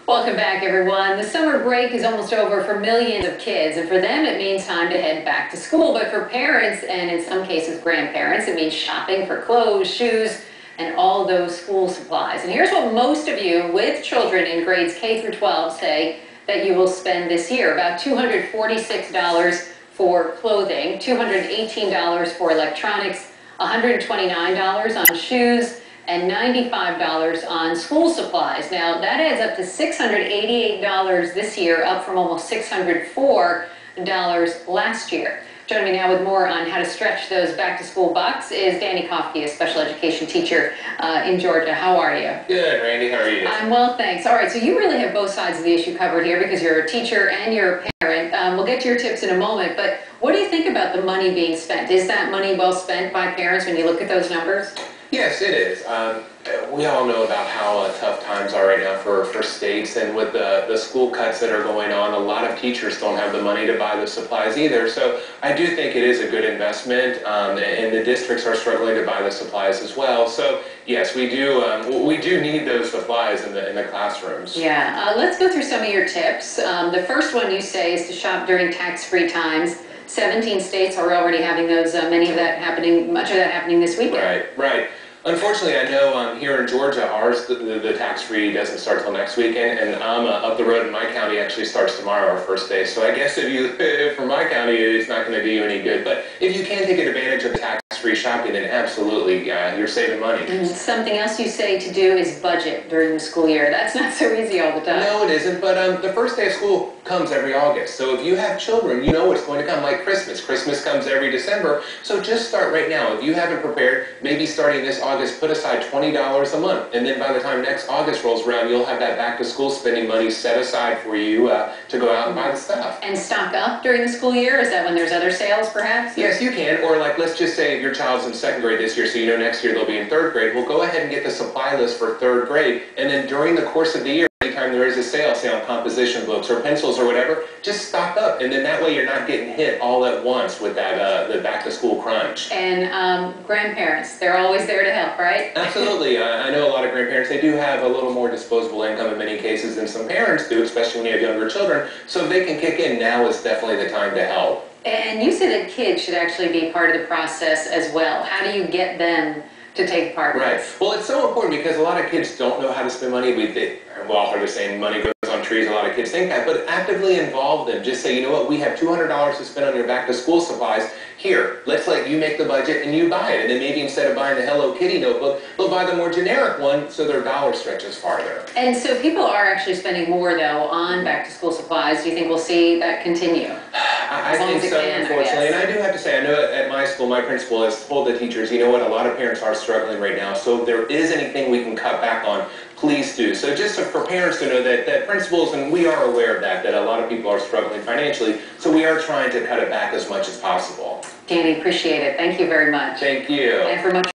Welcome back, everyone. The summer break is almost over for millions of kids, and for them it means time to head back to school. But for parents, and in some cases grandparents, it means shopping for clothes, shoes, and all those school supplies. And here's what most of you with children in grades K through 12 say that you will spend this year. About $246 for clothing, $218 for electronics, $129 on shoes, and $95 on school supplies. Now, that adds up to $688 this year, up from almost $604 last year. Joining me now with more on how to stretch those back-to-school bucks is Randi Kaye, a special education teacher in Georgia. How are you? Good, Randy. How are you? I'm well, thanks. All right, so you really have both sides of the issue covered here because you're a teacher and you're a parent. We'll get to your tips in a moment, but what do you think about the money being spent? Is that money well spent by parents when you look at those numbers? Yes, it is. We all know about how tough times are right now for states, and with the school cuts that are going on, a lot of teachers don't have the money to buy the supplies either. So I do think it is a good investment, and the districts are struggling to buy the supplies as well. So yes, we do need those supplies in the classrooms. Yeah, let's go through some of your tips. The first one you say is to shop during tax-free times. 17 states are already having those, much of that happening this weekend. Right. Unfortunately, I know here in Georgia, ours, the tax-free doesn't start till next weekend, and up the road in my county actually starts tomorrow, our first day. So I guess for my county, it's not going to do you any good. But if you can take advantage of the tax-free shopping, then absolutely, you're saving money. Something else you say to do is budget during the school year. That's not so easy all the time. No, it isn't, but the first day of school comes every August. So if you have children, you know it's going to come, like Christmas. Christmas comes every December. So just start right now. If you haven't prepared, maybe starting this August, put aside $20 a month. And then by the time next August rolls around, you'll have that back to school spending money set aside for you to go out and buy the stuff. And stock up during the school year? Is that when there's other sales, perhaps? Yes, you can. Or like, let's just say if your child's in second grade this year, so you know next year they'll be in third grade, well, go ahead and get the supply list for third grade. And then during the course of the year, anytime there is a sale, say on composition books or pencils or whatever, just stock up, and then that way you're not getting hit all at once with that the back-to-school crunch. And grandparents, they're always there to help, right? Absolutely. I know a lot of grandparents, they do have a little more disposable income in many cases than some parents do, especially when you have younger children, so if they can kick in, now is definitely the time to help. And you said that kids should actually be part of the process as well. How do you get them to take part in Right. this? Well, it's so important because a lot of kids don't know how to spend money. Well, they're just saying money goes on trees. A lot of kids think that, but actively involve them. Just say, you know what, we have $200 to spend on your back-to-school supplies. Here, let's let you make the budget and you buy it. And then maybe instead of buying the Hello Kitty notebook, they'll buy the more generic one so their dollar stretches farther. And so people are actually spending more, though, on back-to-school supplies. Do you think we'll see that continue? I think so, unfortunately. And I do have to say, I know at my school, my principal has told the teachers, you know what, a lot of parents are struggling right now. So if there is anything we can cut back on, please do. So just for parents to know that principals, and we are aware of that a lot of people are struggling financially. So we are trying to cut it back as much as possible. Danny, appreciate it. Thank you very much. Thank you. And for much